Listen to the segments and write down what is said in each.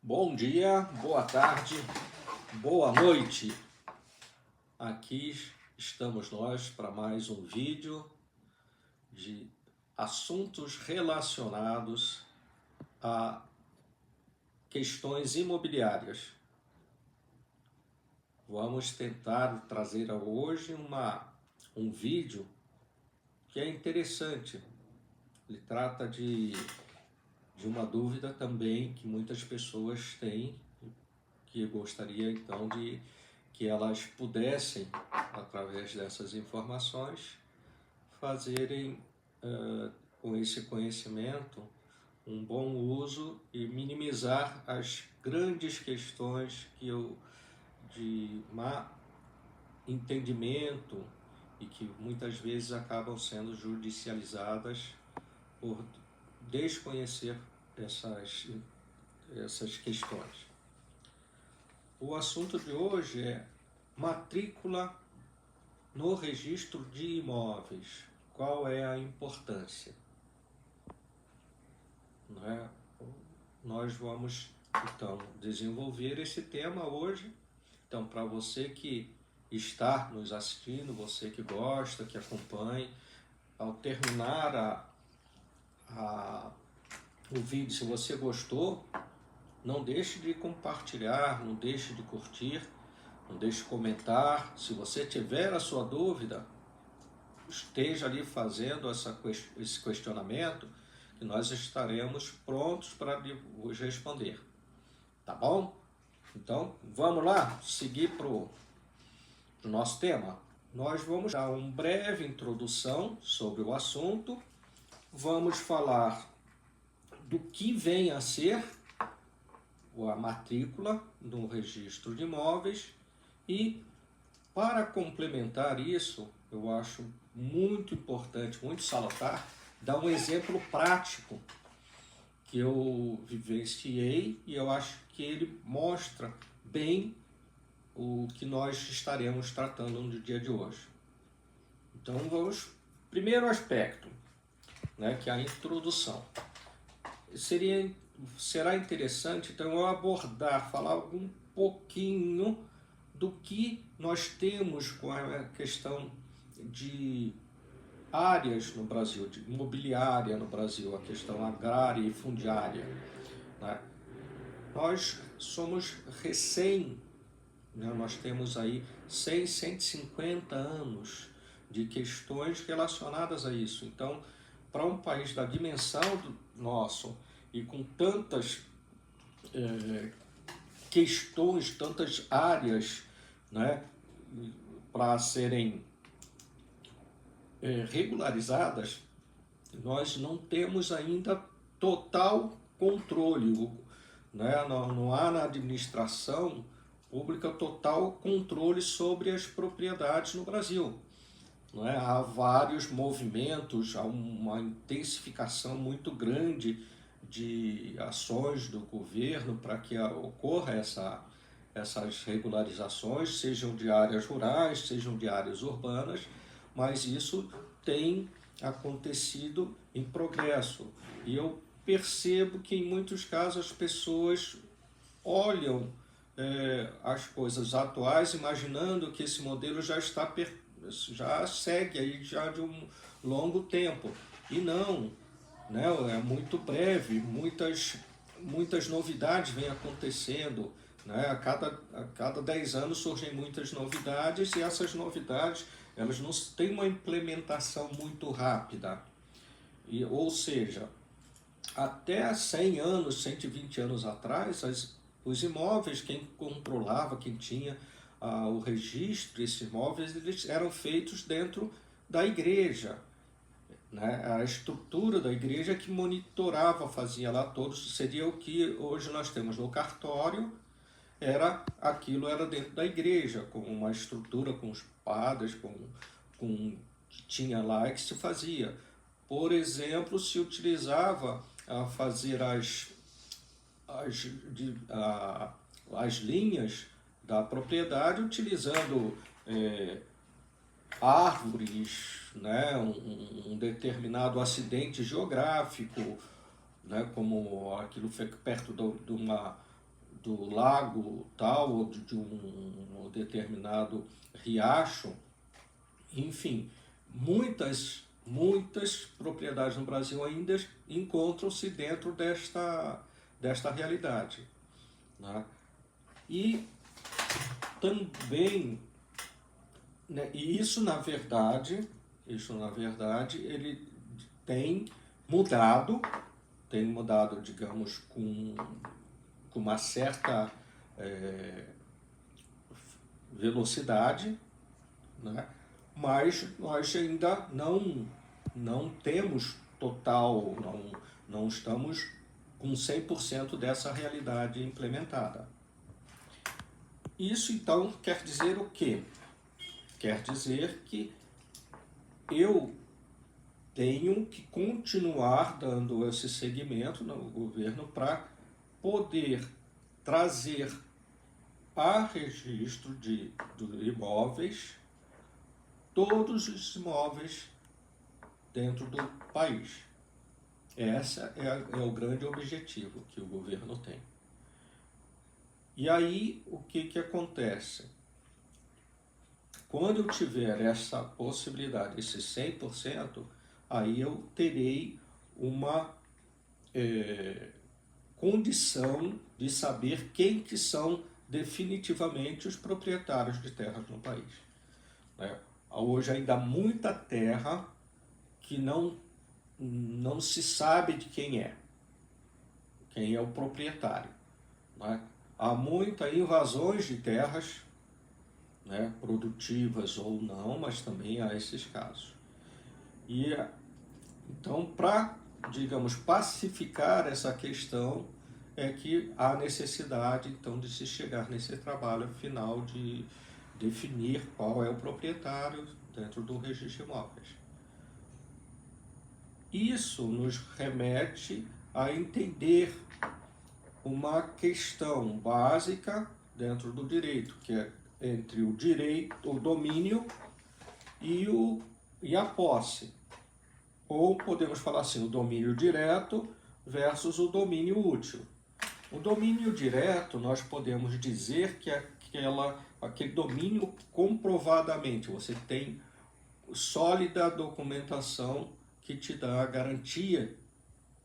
Bom dia, boa tarde, boa noite. Aqui estamos nós para mais um vídeo de assuntos relacionados a questões imobiliárias. Vamos tentar trazer hoje um vídeo que é interessante. Ele trata de uma dúvida também que muitas pessoas têm, que eu gostaria então de que elas pudessem, através dessas informações, fazerem com esse conhecimento um bom uso e minimizar as grandes questões de má entendimento e que muitas vezes acabam sendo judicializadas por desconhecer essas questões. O assunto de hoje é matrícula no registro de imóveis. Qual é a importância? Nós vamos, então, desenvolver esse tema hoje. Então, para você que está nos assistindo, você que gosta, que acompanhe, ao terminar o vídeo, se você gostou, não deixe de compartilhar, não deixe de curtir, não deixe de comentar. Se você tiver a sua dúvida, esteja ali fazendo esse questionamento, que nós estaremos prontos para vos responder. Tá bom? Então, vamos lá, seguir para o nosso tema. Nós vamos dar uma breve introdução sobre o assunto, vamos falar do que vem a ser a matrícula no registro de imóveis e, para complementar isso, eu acho muito importante, muito salutar, dar um exemplo prático que eu vivenciei e eu acho que ele mostra bem o que nós estaremos tratando no dia de hoje. Então vamos, primeiro aspecto, que é a introdução. Será interessante, então, eu falar um pouquinho do que nós temos com a questão de áreas no Brasil, de imobiliária no Brasil, a questão agrária e fundiária. Nós somos nós temos aí 150 anos de questões relacionadas a isso. Então, para um país da dimensão nosso e com tantas questões, tantas áreas, para serem regularizadas, nós não temos ainda total controle, não há na administração pública total controle sobre as propriedades no Brasil. Há vários movimentos, há uma intensificação muito grande de ações do governo para que ocorra essas regularizações, sejam de áreas rurais, sejam de áreas urbanas, mas isso tem acontecido em progresso. E eu percebo que em muitos casos as pessoas olham as coisas atuais imaginando que esse modelo já segue aí já de um longo tempo. E não, é muito breve, muitas novidades vêm acontecendo. A cada 10 anos surgem muitas novidades e essas novidades elas não têm uma implementação muito rápida. Ou seja, até 100 anos, 120 anos atrás, os imóveis, quem controlava, quem tinha o registro desses imóveis, eles eram feitos dentro da igreja. A estrutura da igreja que monitorava, fazia lá todos, seria o que hoje nós temos no cartório, aquilo era dentro da igreja, com uma estrutura, com os padres, com que tinha lá e que se fazia. Por exemplo, se utilizava a fazer as linhas da propriedade utilizando árvores, um determinado acidente geográfico, como aquilo foi perto de uma do lago tal, ou de um determinado riacho, enfim, muitas propriedades no Brasil ainda encontram-se dentro desta realidade, né? E também, né, e isso na verdade, ele tem mudado, digamos, com uma certa velocidade, né? Mas nós ainda não temos total, não estamos com 100% dessa realidade implementada. Isso então quer dizer o quê? Quer dizer que eu tenho que continuar dando esse segmento no governo para poder trazer a registro de imóveis todos os imóveis dentro do país. Esse é o grande objetivo que o governo tem. E aí, o que acontece? Quando eu tiver essa possibilidade, esse 100%, aí eu terei uma condição de saber quem que são definitivamente os proprietários de terras no país, né? Hoje ainda há muita terra que não se sabe de quem é o proprietário, né? Há muitas invasões de terras, né, produtivas ou não, mas também há esses casos. E então, para, digamos, pacificar essa questão, é que há necessidade, então, de se chegar nesse trabalho final de definir qual é o proprietário dentro do registro de imóveis. Isso nos remete a entender uma questão básica dentro do direito, que é entre o direito, o domínio e a posse. Ou podemos falar assim, o domínio direto versus o domínio útil. O domínio direto, nós podemos dizer que é aquele domínio comprovadamente, você tem sólida documentação que te dá a garantia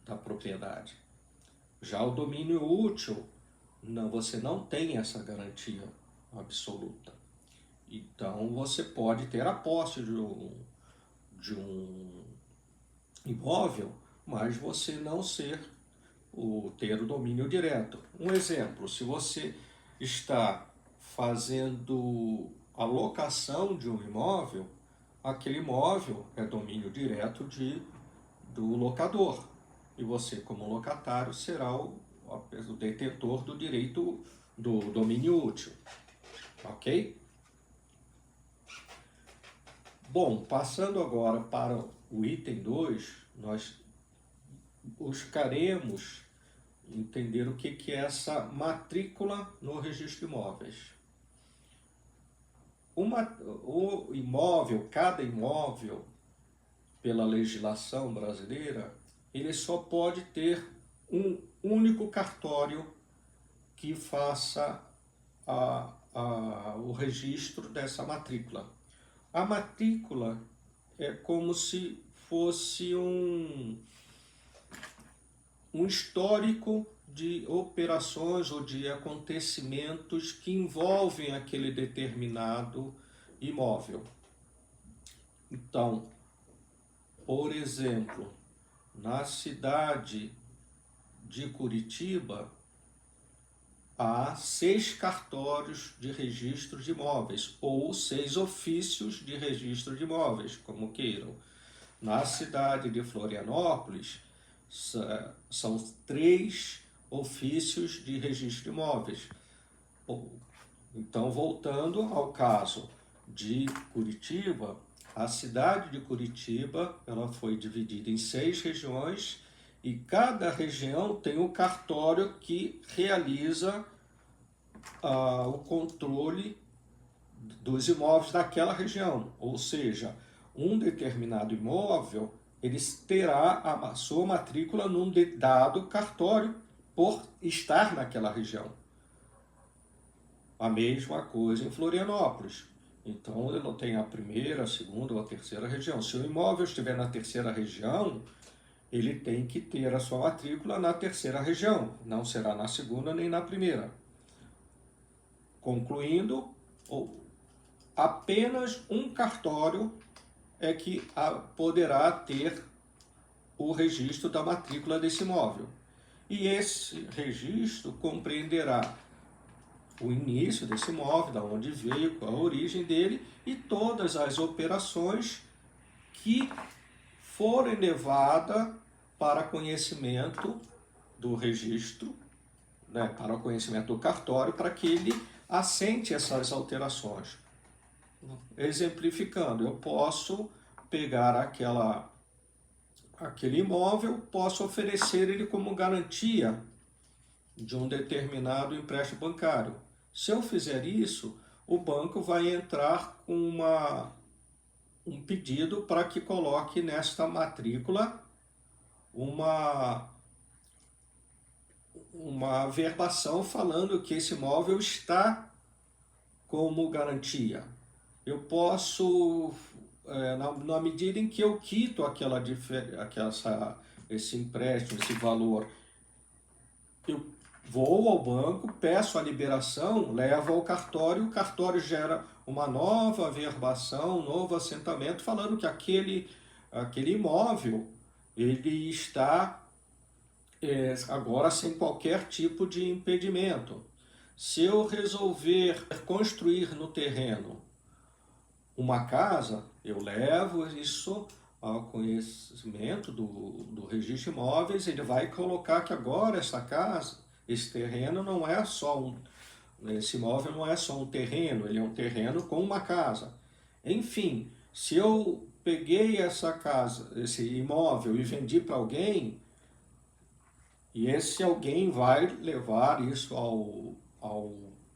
da propriedade. Já o domínio útil, você não tem essa garantia absoluta. Então, você pode ter a posse de um imóvel, mas você não ter o domínio direto. Um exemplo, se você está fazendo a locação de um imóvel, aquele imóvel é domínio direto do locador. E você, como locatário, será o detentor do direito do domínio útil. Ok? Bom, passando agora para o item 2, nós buscaremos entender o que é essa matrícula no registro de imóveis. O imóvel, cada imóvel, pela legislação brasileira, ele só pode ter um único cartório que faça o registro dessa matrícula. A matrícula é como se fosse um histórico de operações ou de acontecimentos que envolvem aquele determinado imóvel. Então, por exemplo, na cidade de Curitiba, há 6 cartórios de registro de imóveis, ou 6 ofícios de registro de imóveis, como queiram. Na cidade de Florianópolis, são 3 ofícios de registro de imóveis. Então, voltando ao caso de Curitiba, a cidade de Curitiba ela foi dividida em 6 regiões e cada região tem um cartório que realiza o controle dos imóveis daquela região. Ou seja, um determinado imóvel ele terá a sua matrícula num dado cartório por estar naquela região. A mesma coisa em Florianópolis. Então, eu não tenho a primeira, a segunda ou a terceira região. Se o imóvel estiver na terceira região, ele tem que ter a sua matrícula na terceira região, não será na segunda nem na primeira. Concluindo, apenas um cartório é que poderá ter o registro da matrícula desse imóvel. E esse registro compreenderá o início desse imóvel, da onde veio, qual a origem dele e todas as operações que forem levadas para conhecimento do registro, né, para o conhecimento do cartório, para que ele assente essas alterações. Exemplificando, eu posso pegar aquele imóvel, posso oferecer ele como garantia de um determinado empréstimo bancário. Se eu fizer isso, o banco vai entrar com um pedido para que coloque nesta matrícula uma verbação falando que esse imóvel está como garantia. Eu posso, na medida em que eu quito esse empréstimo, esse valor, eu vou ao banco, peço a liberação, levo ao cartório, o cartório gera uma nova verbação, um novo assentamento, falando que aquele imóvel ele está agora sem qualquer tipo de impedimento. Se eu resolver construir no terreno uma casa, eu levo isso ao conhecimento do registro de imóveis, ele vai colocar que agora essa casa, esse terreno não é só esse imóvel não é só um terreno, ele é um terreno com uma casa. Enfim, se eu peguei essa casa, esse imóvel e vendi para alguém, e esse alguém vai levar isso ao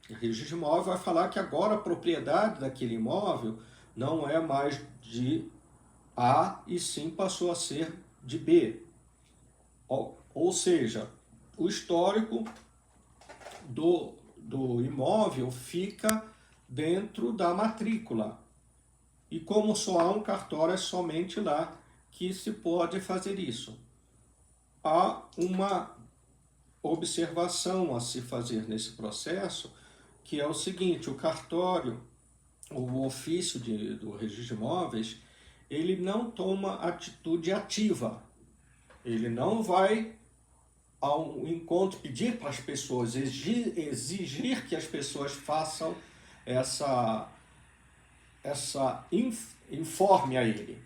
registro de imóvel, vai falar que agora a propriedade daquele imóvel não é mais de A e sim passou a ser de B. Ou seja, o histórico do imóvel fica dentro da matrícula. E como só há um cartório, é somente lá que se pode fazer isso. Há uma observação a se fazer nesse processo, que é o seguinte: o cartório, o ofício do registro de imóveis, ele não toma atitude ativa. Ele não vai ao encontro pedir para as pessoas, exigir que as pessoas façam informe a ele.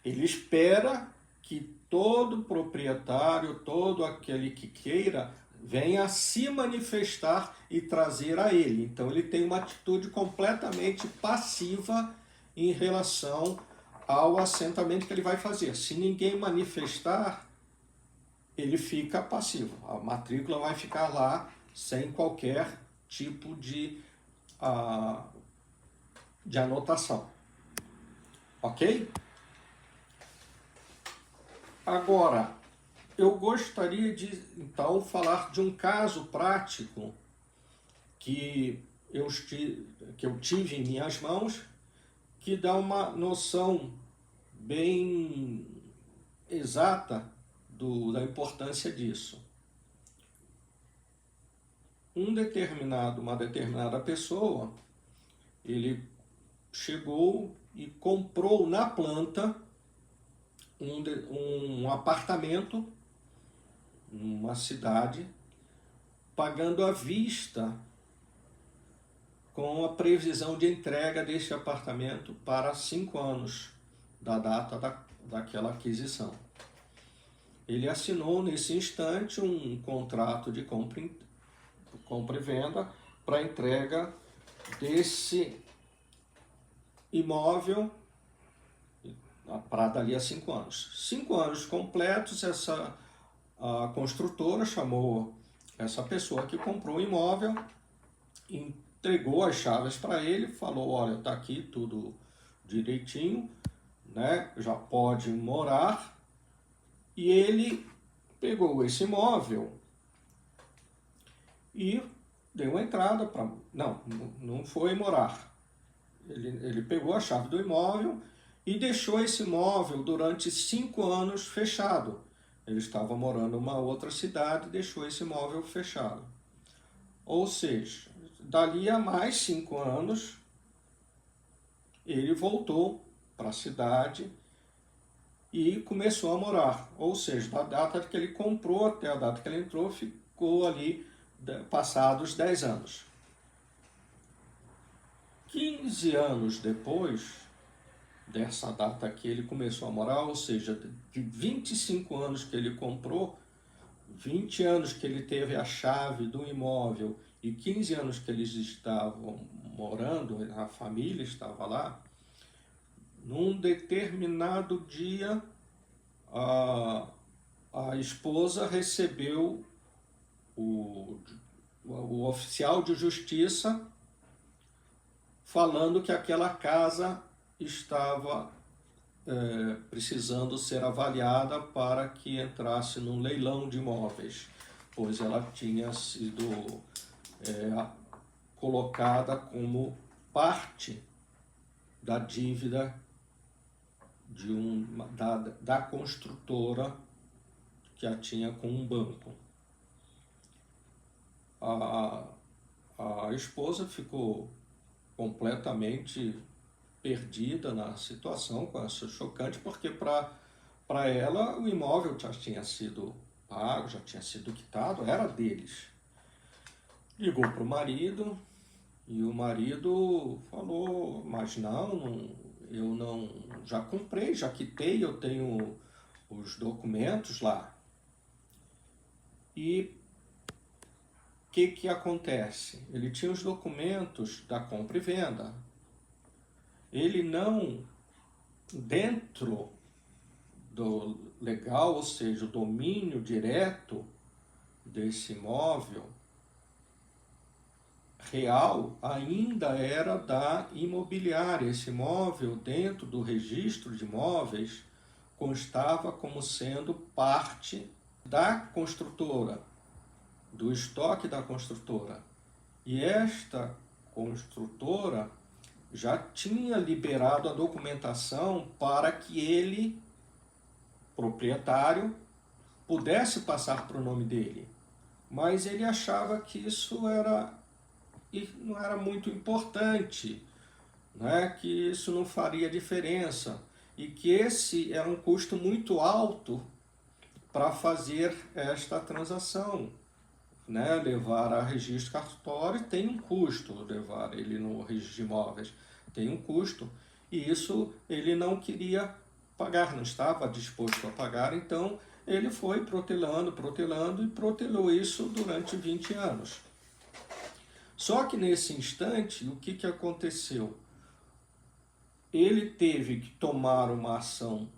Ele espera que todo proprietário, todo aquele que queira, venha se manifestar e trazer a ele. Então ele tem uma atitude completamente passiva em relação ao assentamento que ele vai fazer. Se ninguém manifestar, ele fica passivo. A matrícula vai ficar lá sem qualquer tipo de anotação. Ok? Agora, eu gostaria de, então, falar de um caso prático que eu tive em minhas mãos, que dá uma noção bem exata da importância disso. Uma determinada pessoa, ele chegou e comprou na planta um apartamento numa cidade, pagando à vista, com a previsão de entrega deste apartamento para 5 anos da data daquela aquisição. Ele assinou nesse instante um contrato de compra e venda para entrega desse imóvel para dali a 5 anos. 5 anos completos, a construtora chamou essa pessoa que comprou o imóvel, entregou as chaves para ele, falou: olha, está aqui tudo direitinho, né? Já pode morar. E ele pegou esse imóvel e deu uma entrada para... Não foi morar. Ele pegou a chave do imóvel e deixou esse imóvel durante 5 anos fechado. Ele estava morando em uma outra cidade e deixou esse imóvel fechado. Ou seja, dali a mais 5 anos, ele voltou para a cidade e começou a morar. Ou seja, da data que ele comprou até a data que ele entrou, ficou ali passados 10 anos. 15 anos depois dessa data que ele começou a morar, ou seja, de 25 anos que ele comprou, 20 anos que ele teve a chave do imóvel e 15 anos que eles estavam morando, a família estava lá, num determinado dia a esposa recebeu o oficial de justiça falando que aquela casa estava precisando ser avaliada para que entrasse num leilão de imóveis, pois ela tinha sido colocada como parte da dívida da construtora que a tinha com um banco. A esposa ficou completamente perdida na situação, com essa chocante, porque para ela o imóvel já tinha sido pago, já tinha sido quitado, era deles. Ligou para o marido e o marido falou, mas eu não, já comprei, já quitei, eu tenho os documentos lá. E o que acontece? Ele tinha os documentos da compra e venda. Ele não, dentro do legal, ou seja, o domínio direto desse imóvel real, ainda era da imobiliária. Esse imóvel, dentro do registro de imóveis, constava como sendo parte da construtora, do estoque da construtora. E esta construtora já tinha liberado a documentação para que ele, proprietário, pudesse passar para o nome dele. Mas ele achava que isso não era muito importante, né? Que isso não faria diferença e que esse era um custo muito alto para fazer esta transação. Né, levar a registro cartório tem um custo, levar ele no registro de imóveis tem um custo, e isso ele não queria pagar, não estava disposto a pagar, então ele foi protelando e protelou isso durante 20 anos. Só que nesse instante, o que aconteceu? Ele teve que tomar uma ação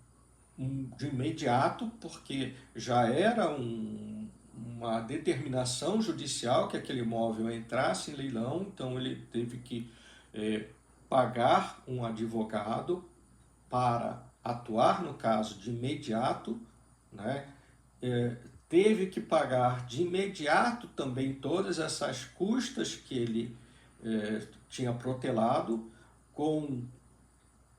de imediato, porque já era uma determinação judicial que aquele imóvel entrasse em leilão, então ele teve que pagar um advogado para atuar no caso de imediato, né? Teve que pagar de imediato também todas essas custas que ele tinha protelado com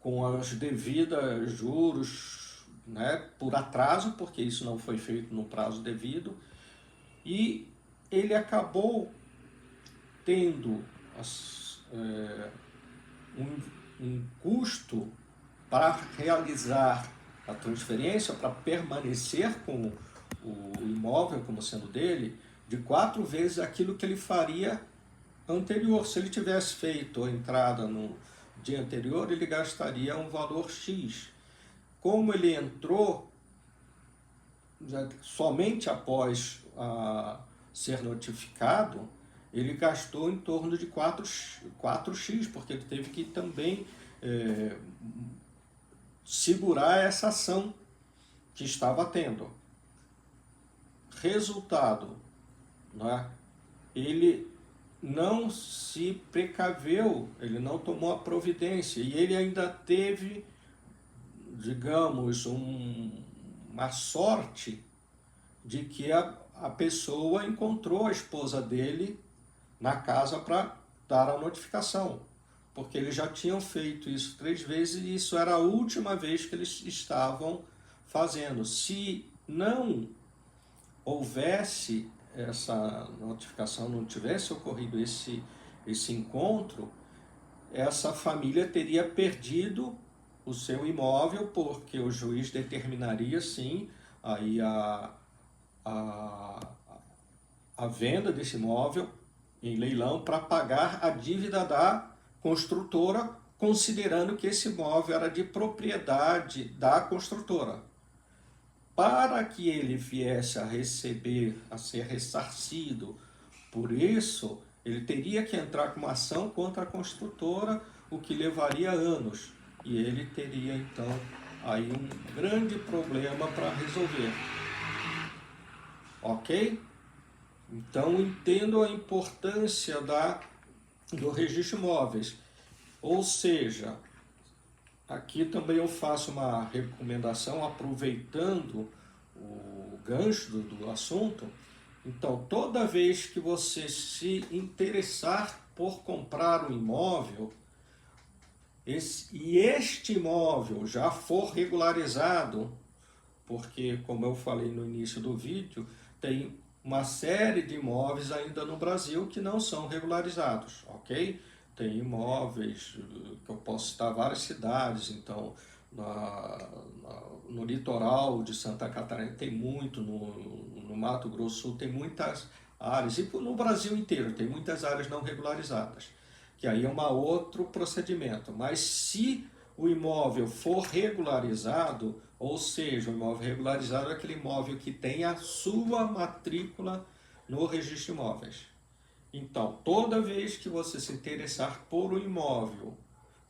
os devidos juros, né, por atraso, porque isso não foi feito no prazo devido, e ele acabou tendo um custo para realizar a transferência, para permanecer com o imóvel como sendo dele, de 4 vezes aquilo que ele faria anterior. Se ele tivesse feito a entrada no dia anterior, ele gastaria um valor X. Como ele entrou somente após ser notificado, ele gastou em torno de 4x, porque ele teve que também segurar essa ação que estava tendo. Resultado, né? Ele não se precaveu, ele não tomou a providência, e ele ainda teve, digamos, uma sorte de que a pessoa encontrou a esposa dele, na casa para dar a notificação, porque eles já tinham feito isso 3 vezes e isso era a última vez que eles estavam fazendo. Se não houvesse essa notificação, não tivesse ocorrido esse encontro, essa família teria perdido o seu imóvel, porque o juiz determinaria sim aí a venda desse imóvel em leilão para pagar a dívida da construtora, considerando que esse imóvel era de propriedade da construtora. Para que ele viesse a receber, a ser ressarcido por isso, ele teria que entrar com uma ação contra a construtora, o que levaria anos. E ele teria, então, aí um grande problema para resolver. Ok? Então, entendo a importância do registro de imóveis. Ou seja, aqui também eu faço uma recomendação, aproveitando o gancho do assunto. Então, toda vez que você se interessar por comprar um imóvel, e este imóvel já for regularizado, porque, como eu falei no início do vídeo, tem uma série de imóveis ainda no Brasil que não são regularizados, ok? Tem imóveis, que eu posso citar várias cidades, então, no litoral de Santa Catarina tem muito, no Mato Grosso do Sul tem muitas áreas, e no Brasil inteiro tem muitas áreas não regularizadas, que aí é um outro procedimento. Mas se o imóvel for regularizado, ou seja, o imóvel regularizado é aquele imóvel que tem a sua matrícula no registro de imóveis. Então, toda vez que você se interessar por um imóvel,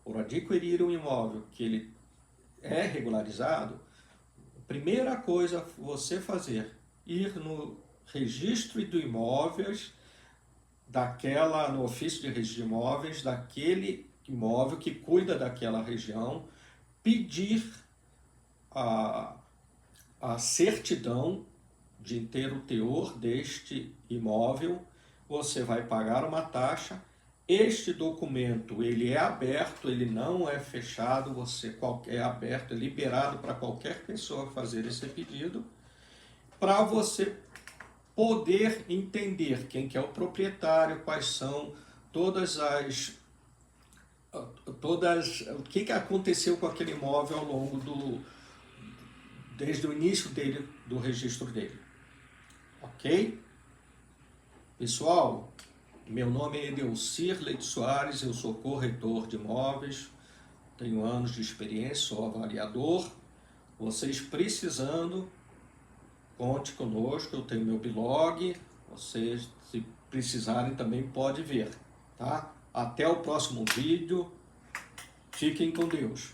por adquirir um imóvel que ele é regularizado, a primeira coisa você fazer, ir no registro de imóveis, no ofício de registro de imóveis, daquele imóvel que cuida daquela região, pedir a certidão de inteiro teor deste imóvel. Você vai pagar uma taxa. Este documento ele é aberto, ele não é fechado, é aberto, é liberado para qualquer pessoa fazer esse pedido, para você poder entender quem que é o proprietário, quais são o que aconteceu com aquele imóvel ao longo desde o início do registro dele. Ok? Pessoal, meu nome é Edelcir Leite Soares, eu sou corretor de imóveis, tenho anos de experiência, sou avaliador. Vocês precisando, conte conosco, eu tenho meu blog, vocês se precisarem também pode ver, tá? Até o próximo vídeo, fiquem com Deus.